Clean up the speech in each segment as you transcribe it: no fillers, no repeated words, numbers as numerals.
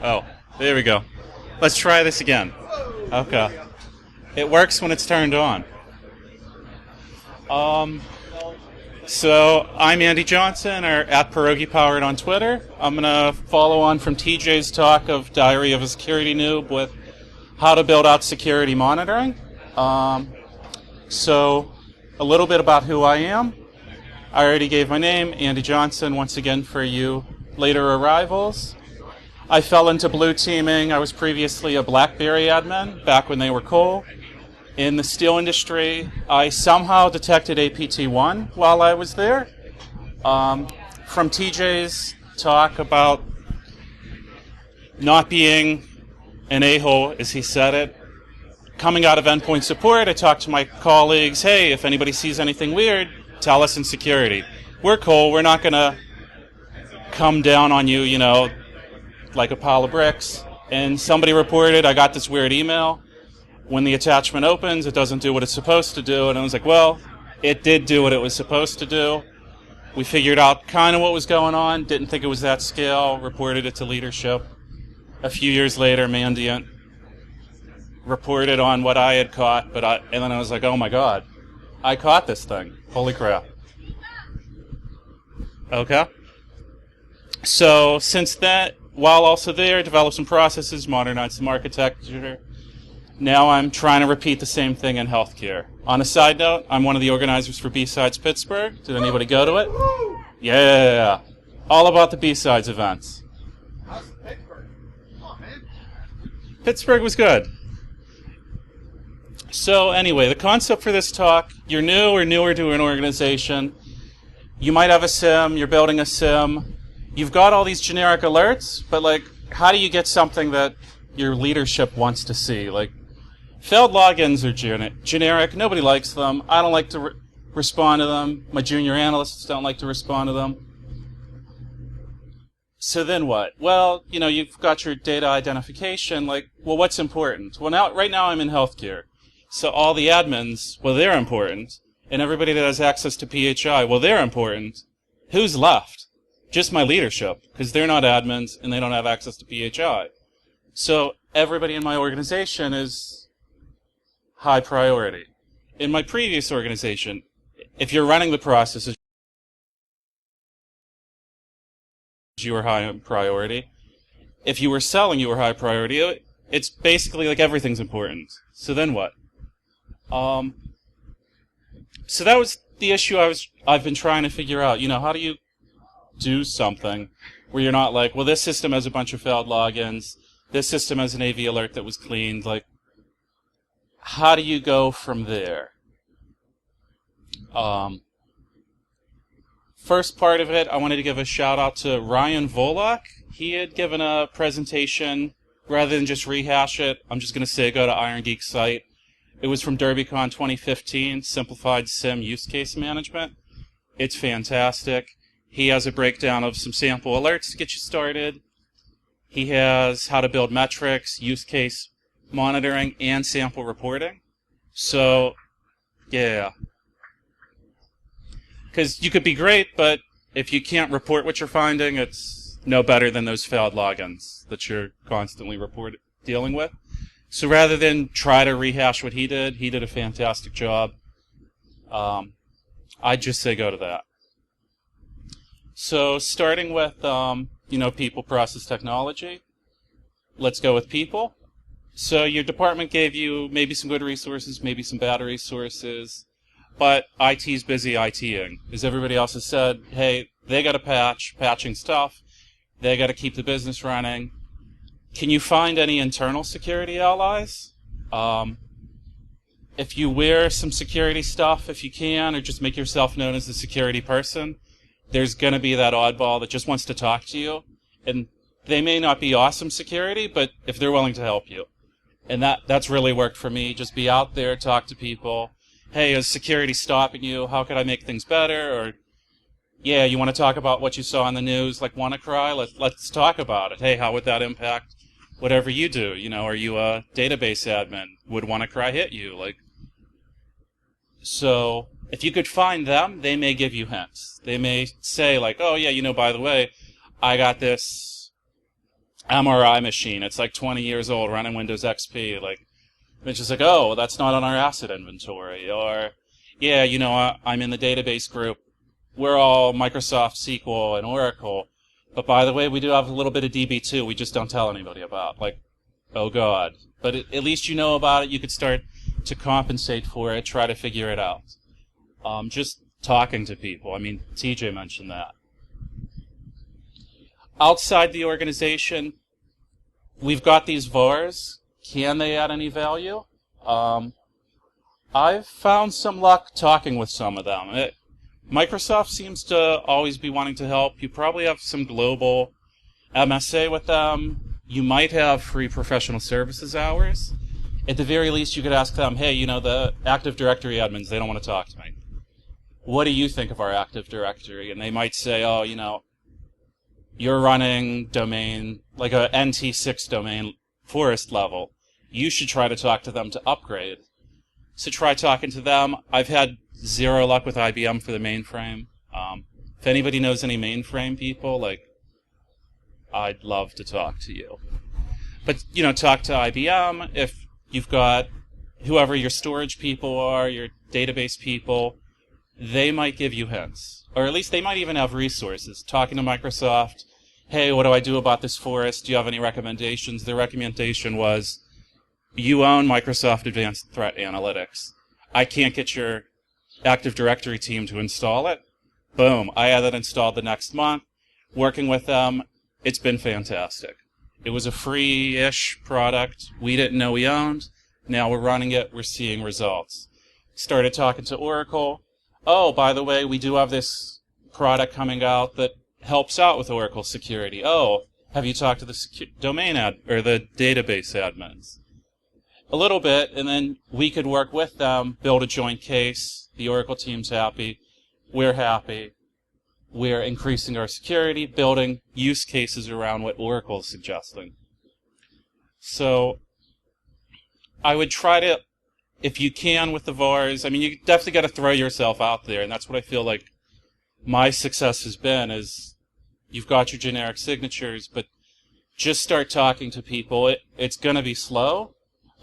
Oh, there we go. Let's try this again. Okay. It works when it's turned on. So I'm Andy Johnson, or at Pierogi Powered on Twitter. I'm going to follow on from TJ's talk of Diary of a Security Noob with how to build out security monitoring. So a little bit about who I am. I already gave my name, Andy Johnson, once again for you later arrivals. I fell into blue teaming. I was previously a BlackBerry admin back when they were cool. In the steel industry, I somehow detected APT1 while I was there. From TJ's talk about not being an a-hole, as he said it, coming out of endpoint support, I talked to my colleagues, hey, if anybody sees anything weird, tell us in security. We're cool. We're not going to come down on you, you know, like a pile of bricks. And somebody reported, I got this weird email. When the attachment opens, it doesn't do what it's supposed to do. And I was like, well, it did do what it was supposed to do. We figured out kind of what was going on, didn't think it was that scale, reported it to leadership. A few years later, Mandiant reported on what I had caught, and then I was like, oh my god, I caught this thing. Holy crap. Okay. So since that, while also there, developed some processes, modernized some architecture. Now I'm trying to repeat the same thing in healthcare. On a side note, I'm one of the organizers for Bsides Pittsburgh. Did anybody go to it? Yeah. All about the Bsides events. How's Pittsburgh? Come on, man. Pittsburgh was good. So anyway, the concept for this talk, you're new or newer to an organization. You might have a SIM, you're building a SIM. You've got all these generic alerts, but like, how do you get something that your leadership wants to see? Like, failed logins are generic. Nobody likes them. I don't like to respond to them. My junior analysts don't like to respond to them. So then what? Well, you know, you've got your data identification. Like, well, what's important? Well, right now I'm in healthcare. So all the admins, well, they're important. And everybody that has access to PHI, well, they're important. Who's left? Just my leadership, because they're not admins and they don't have access to PHI. So everybody in my organization is high priority. In my previous organization, if you're running the processes, you were high priority. If you were selling, you were high priority. It's basically like everything's important. So then what? So that was the issue I've been trying to figure out. You know, how do you do something where you're not like, well, this system has a bunch of failed logins, this system has an AV alert that was cleaned. Like, how do you go from there? First part of it, I wanted to give a shout out to Ryan Volok. He had given a presentation. Rather than just rehash it, I'm just going to say go to Iron Geek's site. It was from DerbyCon 2015, Simplified SIM Use Case Management. It's fantastic. He has a breakdown of some sample alerts to get you started. He has how to build metrics, use case monitoring, and sample reporting. So, yeah. Because you could be great, but if you can't report what you're finding, it's no better than those failed logins that you're constantly dealing with. So rather than try to rehash what he did a fantastic job. I'd just say go to that. So starting with, people, process, technology. Let's go with people. So your department gave you maybe some good resources, maybe some bad resources, but IT's busy ITing. As everybody else has said, hey, they got to patching stuff. They got to keep the business running. Can you find any internal security allies? If you wear some security stuff, if you can, or just make yourself known as the security person, there's going to be that oddball that just wants to talk to you. And they may not be awesome security, but if they're willing to help you. And that's really worked for me. Just be out there, talk to people. Hey, is security stopping you? How could I make things better? Or, yeah, you want to talk about what you saw on the news, like WannaCry? Let's talk about it. Hey, how would that impact whatever you do? You know, are you a database admin? Would WannaCry hit you? So if you could find them, they may give you hints. They may say, like, oh, yeah, by the way, I got this MRI machine. It's like 20 years old, running Windows XP. Like, it's just like, oh, that's not on our asset inventory. Or, yeah, I'm in the database group. We're all Microsoft SQL and Oracle. But by the way, we do have a little bit of DB2 we just don't tell anybody about. Like, oh God. But at least you know about it. You could start to compensate for it, try to figure it out. Just talking to people. I mean, TJ mentioned that. Outside the organization, we've got these VARs. Can they add any value? I've found some luck talking with some of them. Microsoft seems to always be wanting to help. You probably have some global MSA with them. You might have free professional services hours. At the very least, you could ask them, hey, the Active Directory admins, they don't want to talk to me. What do you think of our Active Directory? And they might say, oh, you're running domain, like a NT6 domain, forest level. You should try to talk to them to upgrade. So try talking to them. I've had zero luck with IBM for the mainframe. If anybody knows any mainframe people, I'd love to talk to you. But, talk to IBM. If you've got whoever your storage people are, your database people, they might give you hints. Or at least they might even have resources. Talking to Microsoft, hey, what do I do about this forest? Do you have any recommendations? Their recommendation was, you own Microsoft Advanced Threat Analytics. I can't get your Active Directory team to install it. Boom. I had that installed the next month. Working with them, it's been fantastic. It was a free-ish product we didn't know we owned. Now we're running it. We're seeing results. Started talking to Oracle. Oh, by the way, we do have this product coming out that helps out with Oracle security. Oh, have you talked to the domain or the database admins? A little bit, and then we could work with them, build a joint case. The Oracle team's happy. We're happy. We're increasing our security, building use cases around what Oracle's suggesting. So I would try to, if you can with the VARs, you definitely got to throw yourself out there, and that's what I feel like my success has been, is you've got your generic signatures, but just start talking to people. It's going to be slow,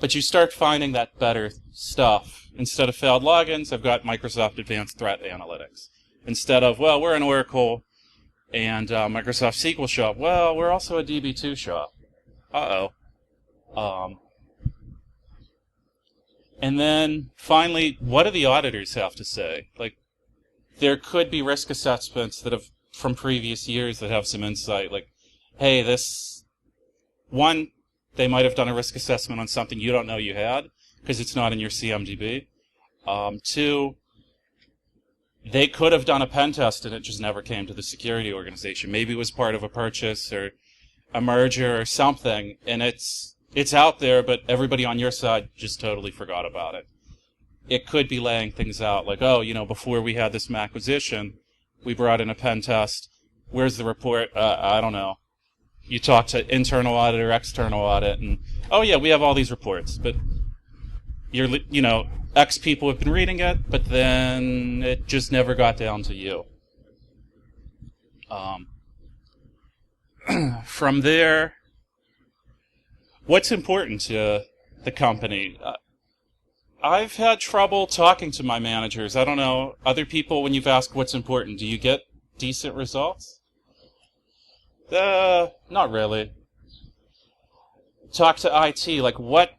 but you start finding that better stuff. Instead of failed logins, I've got Microsoft Advanced Threat Analytics. Instead of, well, we're an Oracle and Microsoft SQL shop. Well, we're also a DB2 shop. Uh-oh. And then, finally, what do the auditors have to say? There could be risk assessments that have, from previous years, that have some insight. Hey, they might have done a risk assessment on something you don't know you had, because it's not in your CMDB. 2, they could have done a pen test and it just never came to the security organization. Maybe it was part of a purchase or a merger or something, and it's out there, but everybody on your side just totally forgot about it. It could be laying things out before we had this acquisition, we brought in a pen test. Where's the report? I don't know. You talk to internal audit or external audit, and, oh yeah, we have all these reports, but X people have been reading it, but then it just never got down to you. From there, what's important to the company? I've had trouble talking to my managers. I don't know, other people, when you've asked what's important, do you get decent results? Not really. Talk to IT, what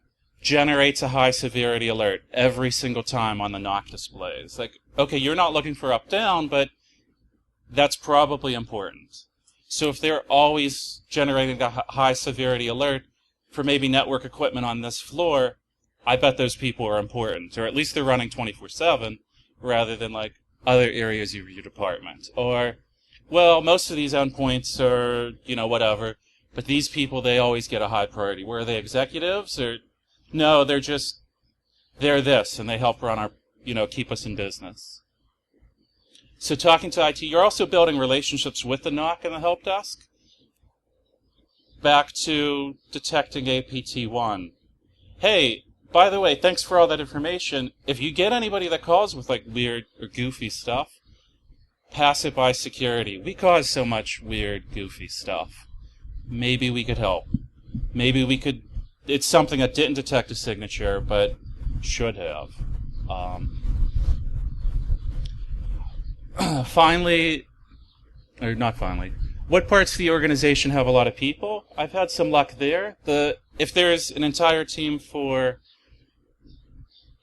generates a high severity alert every single time on the knock displays? Okay, you're not looking for up-down, but that's probably important. So if they're always generating a high severity alert for maybe network equipment on this floor, I bet those people are important, or at least they're running 24/7 rather than other areas of your department. Or, well, most of these endpoints are, whatever, but these people, they always get a high priority. Were they executives? Or no, they're this, and they help run our, keep us in business. So talking to IT, you're also building relationships with the NOC and the help desk. Back to detecting APT1. Hey, by the way, thanks for all that information. If you get anybody that calls with weird or goofy stuff, pass it by security. We cause so much weird, goofy stuff. maybe we could help. Maybe we could. It's something that didn't detect a signature, but should have. Finally, or not finally, what parts of the organization have a lot of people? I've had some luck there. If there's an entire team for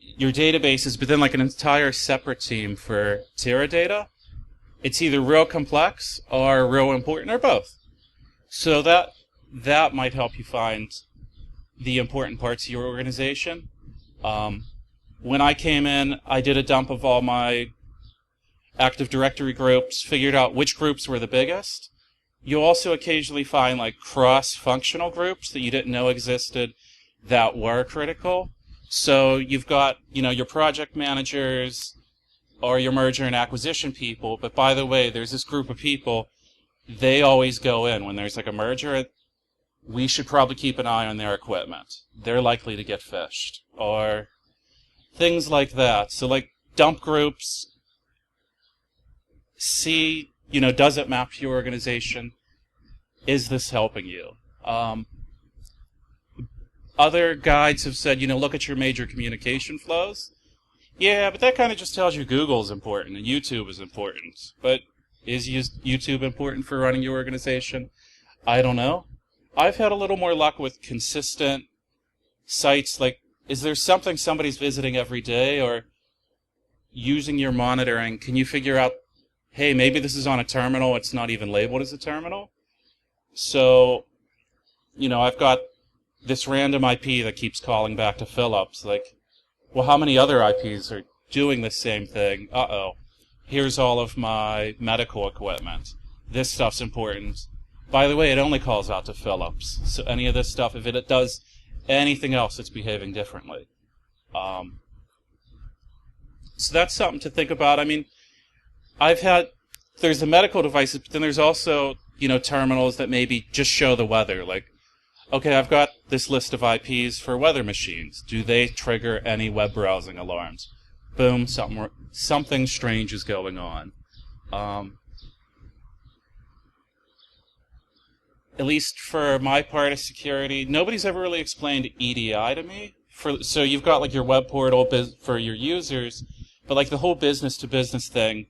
your databases, but then like an entire separate team for Teradata, it's either real complex or real important or both. So that might help you find the important parts of your organization. When I came in, I did a dump of all my Active Directory groups, figured out which groups were the biggest. You'll also occasionally find like cross-functional groups that you didn't know existed that were critical. So you've got, your project managers or your merger and acquisition people, but by the way, there's this group of people, they always go in when there's like a merger. We should probably keep an eye on their equipment. They're likely to get phished. Or things like that. So like dump groups, see, does it map to your organization? Is this helping you? Other guides have said, look at your major communication flows. Yeah, but that kind of just tells you Google is important and YouTube is important. But is YouTube important for running your organization? I don't know. I've had a little more luck with consistent sites. Like, is there something somebody's visiting every day, or using your monitoring, can you figure out, hey, maybe this is on a terminal, it's not even labeled as a terminal? So, I've got this random IP that keeps calling back to Philips. Like, well, how many other IPs are doing the same thing? Uh-oh. Here's all of my medical equipment. This stuff's important. By the way, it only calls out to Philips. So any of this stuff, if it does anything else, it's behaving differently. So that's something to think about. I mean, there's the medical devices, but then there's also, terminals that maybe just show the weather. Like, okay, I've got this list of IPs for weather machines. Do they trigger any web browsing alarms? Boom, something strange is going on. At least for my part of security, nobody's ever really explained EDI to me. So you've got like your web portal for your users, but like the whole business-to-business thing,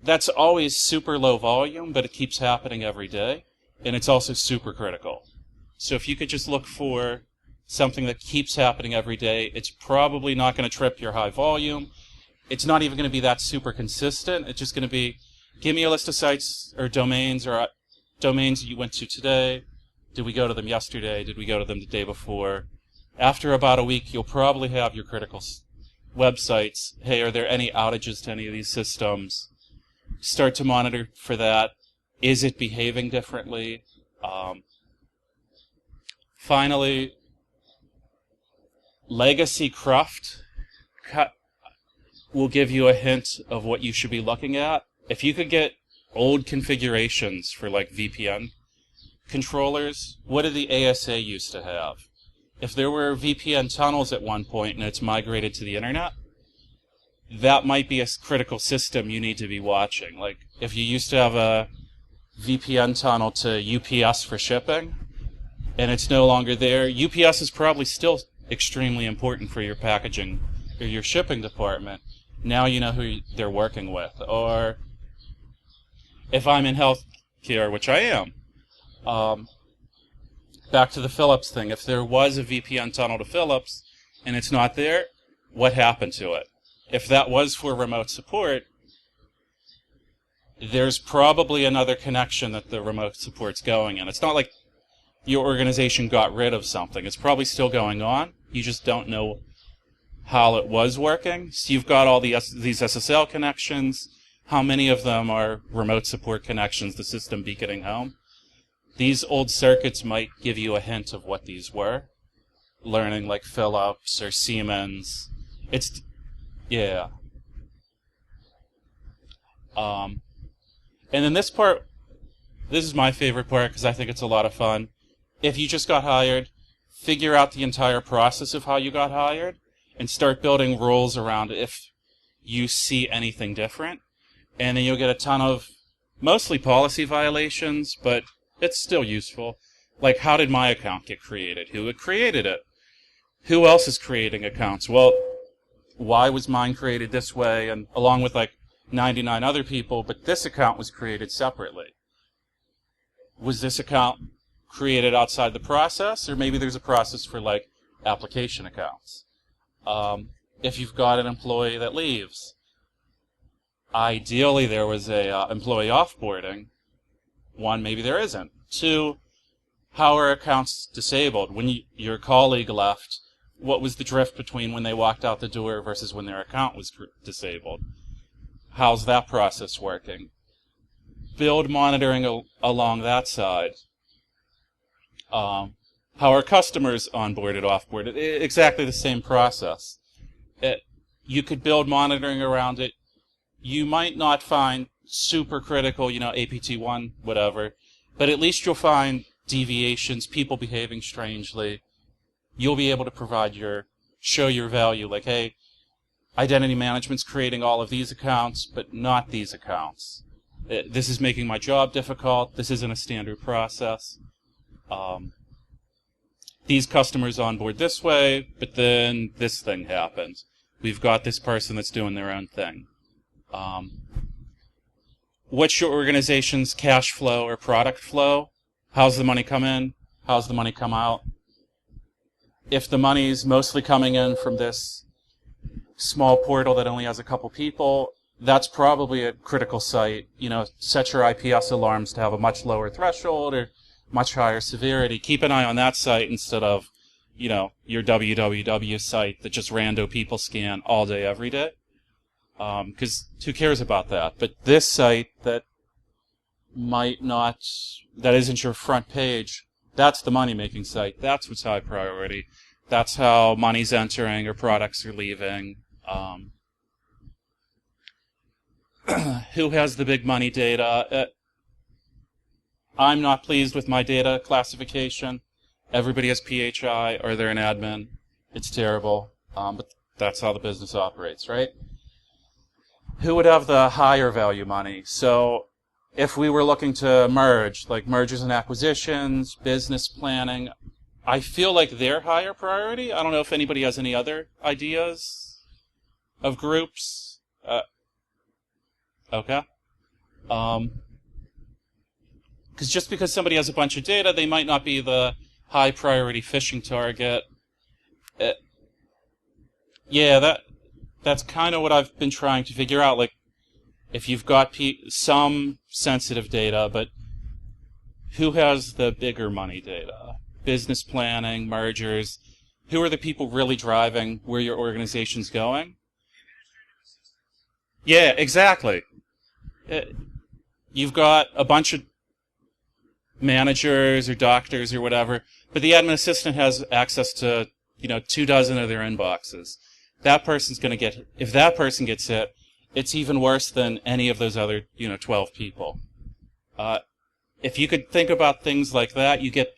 that's always super low volume, but it keeps happening every day, and it's also super critical. So if you could just look for something that keeps happening every day, it's probably not going to trip your high volume. It's not even going to be that super consistent. It's just going to be, give me a list of sites or domains that you went to today. Did we go to them yesterday? Did we go to them the day before? After about a week, you'll probably have your critical websites. Hey, are there any outages to any of these systems? Start to monitor for that. Is it behaving differently? Finally, Legacy Cruft will give you a hint of what you should be looking at. If you could get old configurations for like VPN controllers, what did the ASA used to have? If there were VPN tunnels at one point and it's migrated to the internet, that might be a critical system you need to be watching. Like, if you used to have a VPN tunnel to UPS for shipping, and it's no longer there, UPS is probably still extremely important for your packaging or your shipping department. Now you know who they're working with. Or if I'm in healthcare, which I am, back to the Philips thing. If there was a VPN tunnel to Philips and it's not there, what happened to it? If that was for remote support, there's probably another connection that the remote support's going in. It's not like your organization got rid of something. It's probably still going on. You just don't know how it was working. So you've got all these SSL connections. How many of them are remote support connections, the system beaconing home? These old circuits might give you a hint of what these were. Learning like Philips or Siemens. Yeah. And then this part, this is my favorite part because I think it's a lot of fun. If you just got hired, figure out the entire process of how you got hired and start building rules around if you see anything different. And then you'll get a ton of mostly policy violations, but it's still useful. Like, how did my account get created? Who had created it? Who else is creating accounts? Well, why was mine created this way, and along with like 99 other people, but this account was created separately? Was this account created outside the process, or maybe there's a process for like application accounts? If you've got an employee that leaves, ideally there was a employee offboarding. One, maybe there isn't. Two, how are accounts disabled? When your colleague left, what was the drift between when they walked out the door versus when their account was disabled? How's that process working? Build monitoring along that side. How are customers onboarded, offboarded? Exactly the same process. You could build monitoring around it. You might not find super critical, APT1, whatever, but at least you'll find deviations, people behaving strangely. You'll be able to show your value, like, hey, identity management's creating all of these accounts, but not these accounts. This is making my job difficult. This isn't a standard process. These customers onboard this way, but then this thing happens. We've got this person that's doing their own thing. What's your organization's cash flow or product flow? How's the money come in? How's the money come out? If the money's mostly coming in from this small portal that only has a couple people, that's probably a critical site. Set your IPS alarms to have a much lower threshold or much higher severity. Keep an eye on that site instead of, your www site that just rando people scan all day, every day. Because who cares about that? But this site that isn't your front page, that's the money-making site. That's what's high priority. That's how money's entering or products are leaving. Who has the big money data? I'm not pleased with my data classification. Everybody has PHI or they're an admin. It's terrible, but that's how the business operates, right? Who would have the higher value money? So if we were looking to merge, like mergers and acquisitions, business planning, I feel like they're higher priority. I don't know if anybody has any other ideas of groups. Okay. Because just because somebody has a bunch of data, they might not be the high priority phishing target. That's kind of what I've been trying to figure out. Like, if you've got some sensitive data, but who has the bigger money data? Business planning, mergers. Who are the people really driving where your organization's going? Yeah, exactly. You've got a bunch of managers or doctors or whatever, but the admin assistant has access to 24 of their inboxes. That person's going to get, if that person gets hit, it's even worse than any of those other 12 people. If you could think about things like that, you get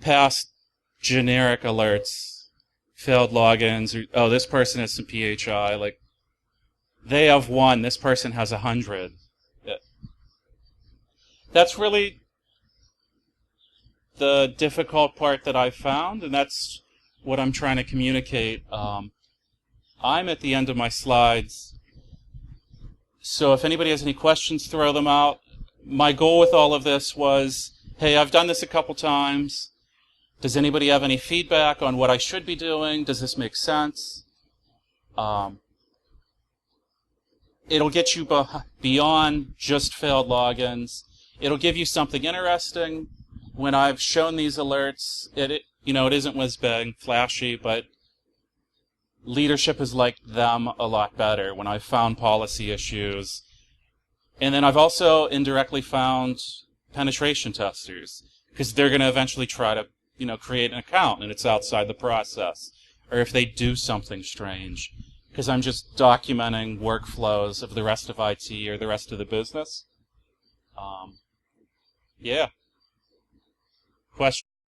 past generic alerts, failed logins, or oh, this person has some PHI, like they have 1, this person has 100. That's really the difficult part that I've found, and that's what I'm trying to communicate. I'm at the end of my slides, so if anybody has any questions, throw them out. My goal with all of this was, hey, I've done this a couple times. Does anybody have any feedback on what I should be doing? Does this make sense? It'll get you beyond just failed logins. It'll give you something interesting. When I've shown these alerts, it isn't whiz-bang, flashy, but leadership has liked them a lot better when I've found policy issues. And then I've also indirectly found penetration testers, because they're going to eventually try to, create an account and it's outside the process. Or if they do something strange, because I'm just documenting workflows of the rest of IT or the rest of the business. Yeah. Question?